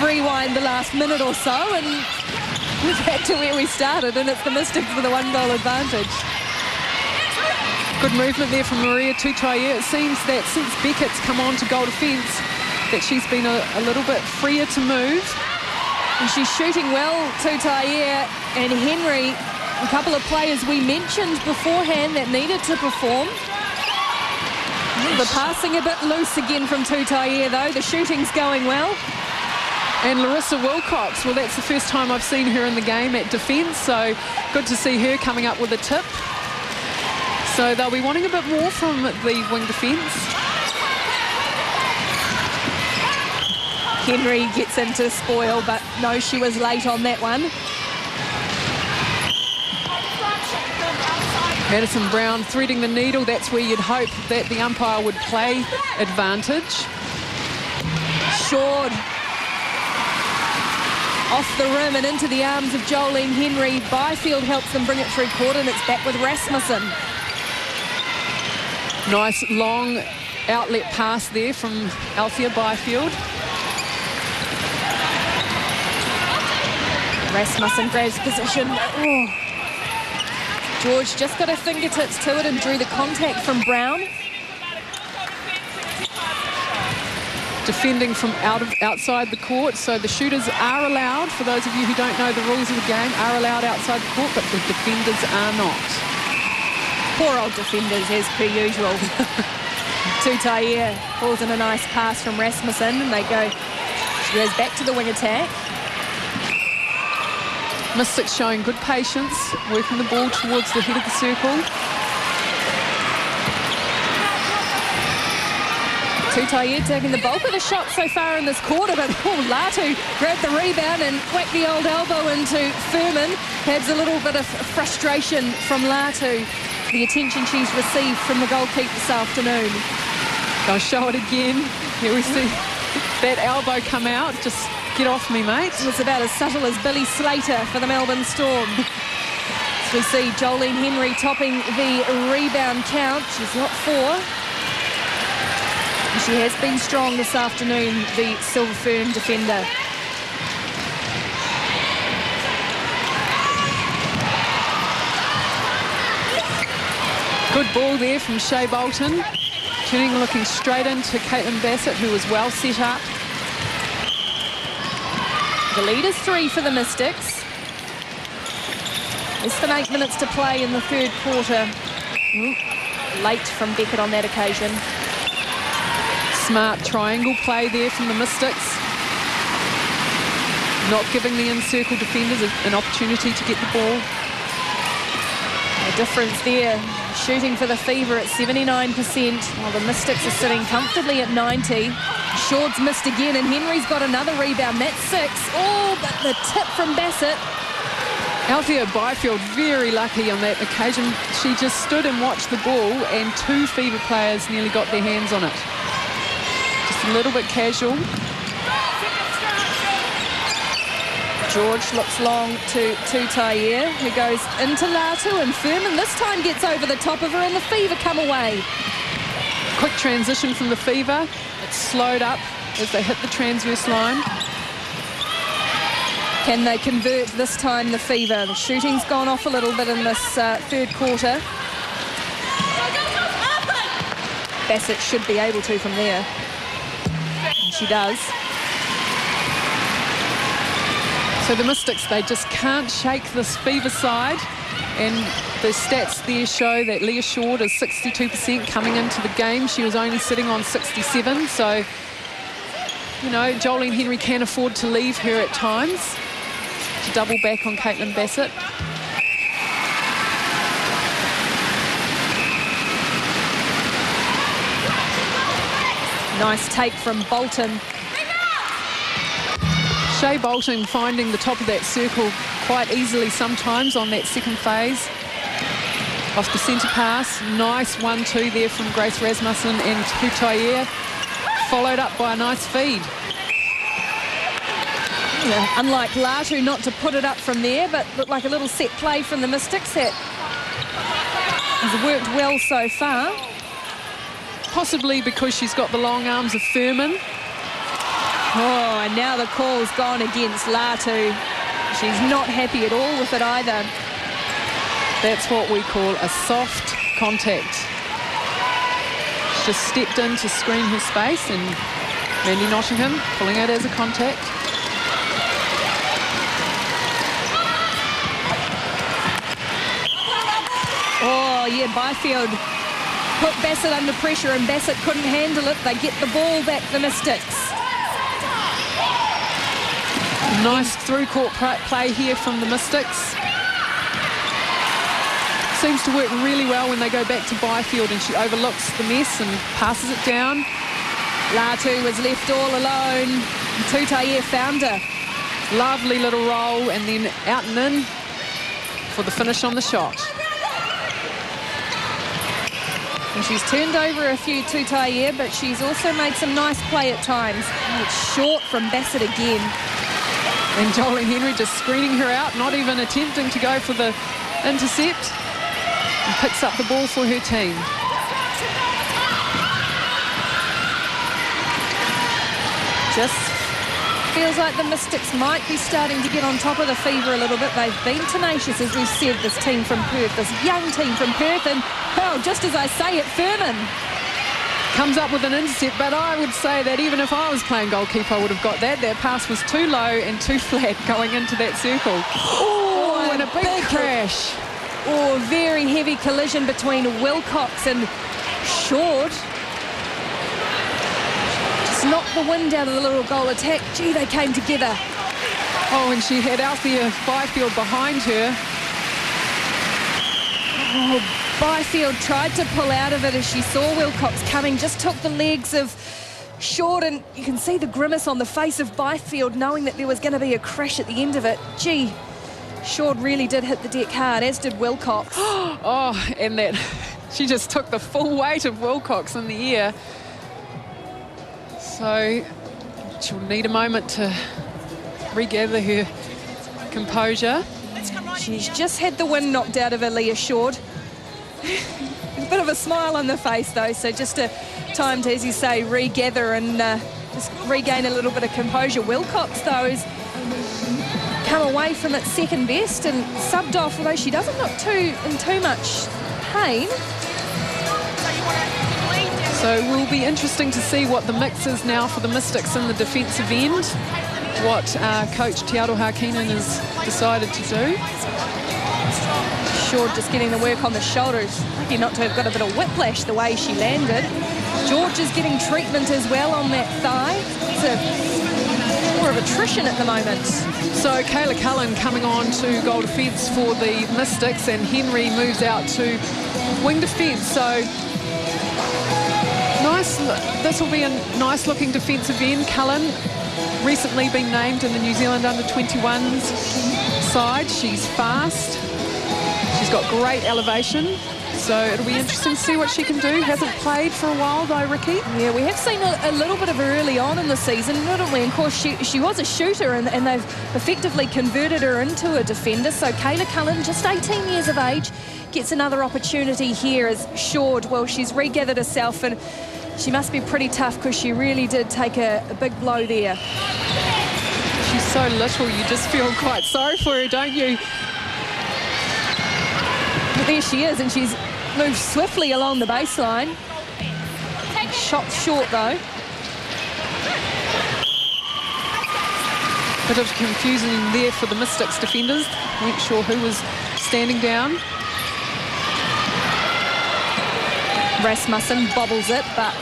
rewind the last minute or so, and we're back to where we started, and it's the Mystics with a 1-goal advantage. Good movement there from Maria Tutaia. It seems that since Beckett's come on to goal defence, that she's been a little bit freer to move. And she's shooting well, Tutaia and Henry. A couple of players we mentioned beforehand that needed to perform. The passing a bit loose again from Tutaia, though. The shooting's going well. And Larissa Wilcox, well, that's the first time I've seen her in the game at defence, so good to see her coming up with a tip. So they'll be wanting a bit more from the wing defence. Henry gets into spoil, but no, she was late on that one. Madison Brown threading the needle. That's where you'd hope that the umpire would play advantage. Short. Off the rim and into the arms of Jolene Henry. Byfield helps them bring it through court, and it's back with Rasmussen. Nice long outlet pass there from Althea Byfield. Rasmussen grabs position. Oh. George just got her fingertips to it and drew the contact from Brown. Defending from outside the court, so the shooters are allowed, for those of you who don't know the rules of the game, are allowed outside the court, but the defenders are not. Poor old defenders, as per usual. Tutaia pulls in a nice pass from Rasmussen, and she goes back to the wing attack. Mystics showing good patience, working the ball towards the head of the circle. Tutaia taking the bulk of the shot so far in this quarter, but Latu grabbed the rebound and whacked the old elbow into Furman. Has a little bit of frustration from Latu, the attention she's received from the goalkeeper this afternoon. They'll show it again. Here we see that elbow come out. Just get off me, mate. It was about as subtle as Billy Slater for the Melbourne Storm. So we see Jolene Henry topping the rebound count. She's got 4. She has been strong this afternoon, the Silver Fern defender. Good ball there from Shea Bolton. Turning, looking straight into Caitlin Bassett, who was well set up. The lead is 3 for the Mystics. Less than 8 minutes to play in the third quarter. Late from Beckett on that occasion. Smart triangle play there from the Mystics. Not giving the encircle defenders an opportunity to get the ball. The difference there, shooting for the Fever at 79%, while the Mystics are sitting comfortably at 90. Short's missed again, and Henry's got another rebound. That's 6. Oh, but the tip from Bassett. Althea Byfield very lucky on that occasion. She just stood and watched the ball, and 2 Fever players nearly got their hands on it. Just a little bit casual. George looks long to Tutaia, who goes into Latu, and Furman this time gets over the top of her, and the Fever come away. Quick transition from the Fever. It's slowed up as they hit the transverse line. Can they convert this time, the Fever? The shooting's gone off a little bit in this third quarter. Bassett should be able to from there. And she does. So the Mystics, they just can't shake this Fever side. And the stats there show that Leah Short is 62% coming into the game. She was only sitting on 67. So, you know, Jolene Henry can afford to leave her at times to double back on Caitlin Bassett. Nice take from Bolton. Shea Bolton finding the top of that circle quite easily sometimes on that second phase. Off the centre pass. Nice 1-2 there from Grace Rasmussen and Tutaia. Followed up by a nice feed. Yeah, unlike Latu, not to put it up from there, but looked like a little set play from the Mystics that has worked well so far. Possibly because she's got the long arms of Furman. Oh, and now the call's gone against Latu. She's not happy at all with it either. That's what we call a soft contact. She just stepped in to screen her space, and Mandy Nottingham pulling it as a contact. Oh, yeah, Byfield put Bassett under pressure and Bassett couldn't handle it. They get the ball back, the Mystics. Nice through-court play here from the Mystics. Seems to work really well when they go back to Byfield and she overlooks the mess and passes it down. Latu was left all alone. Tutaye found her. Lovely little roll and then out and in for the finish on the shot. And she's turned over a few Tutaye, but she's also made some nice play at times. And it's short from Bassett again. And Jolene Henry just screening her out, not even attempting to go for the intercept. And picks up the ball for her team. Just feels like the Mystics might be starting to get on top of the fever a little bit. They've been tenacious, as we've said, this team from Perth, this young team from Perth. And, well, just as I say it, Furman comes up with an intercept, but I would say that even if I was playing goalkeeper, I would have got that. That pass was too low and too flat going into that circle. Oh, and a big crash. Oh, very heavy collision between Wilcox and Short. Just knocked the wind out of the little goal attack. Gee, they came together. Oh, and she had Althea Byfield behind her. Oh, Byfield tried to pull out of it as she saw Wilcox coming, just took the legs of Short, and you can see the grimace on the face of Byfield knowing that there was going to be a crash at the end of it. Gee, Short really did hit the deck hard, as did Wilcox. Oh, and that she just took the full weight of Wilcox in the air. So she'll need a moment to regather her composure. She's just had the wind knocked out of her, Leah Short. A bit of a smile on the face, though, so just a time to, as you say, regather and just regain a little bit of composure. Wilcox, though, has come away from it second best and subbed off, although she doesn't look in too much pain. So it will be interesting to see what the mix is now for the Mystics in the defensive end, what coach Te Aroha Keenan has decided to do. Short just getting the work on the shoulders. Lucky not to have got a bit of whiplash the way she landed. George is getting treatment as well on that thigh. It's more of attrition at the moment. So Kayla Cullen coming on to goal defence for the Mystics, and Henry moves out to wing defence. So nice. This will be a nice looking defensive end. Cullen recently been named in the New Zealand under-21s side. She's fast. She's got great elevation, so it'll be interesting to see what she can do. Hasn't played for a while though, Ricky. Yeah, we have seen a little bit of her early on in the season, haven't we? Of course, she was a shooter, and they've effectively converted her into a defender. So Kayla Cullen, just 18 years of age, gets another opportunity here as Short. Well, she's regathered herself, and she must be pretty tough because she really did take a big blow there. She's so little, you just feel quite sorry for her, don't you? But there she is, and she's moved swiftly along the baseline. Shot short, though. Bit of confusing there for the Mystics defenders. Weren't sure who was standing down. Rasmussen bobbles it, but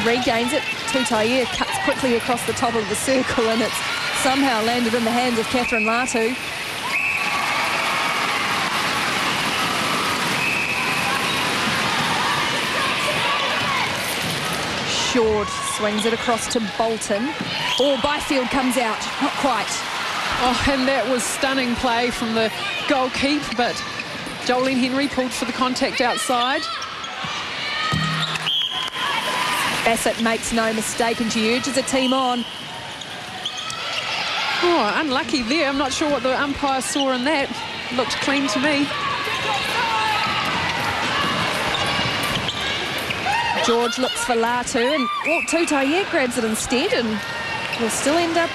regains it. Tutaye cuts quickly across the top of the circle, and it's somehow landed in the hands of Catherine Latu. Short swings it across to Bolton. Oh, Byfield comes out. Not quite. Oh, and that was stunning play from the goalkeeper, but Jolene Henry pulled for the contact outside. Bassett makes no mistake, and she urges a team on. Oh, unlucky there. I'm not sure what the umpire saw in that. Looked clean to me. George looks for Latu, and Tutaye grabs it instead, and will still end up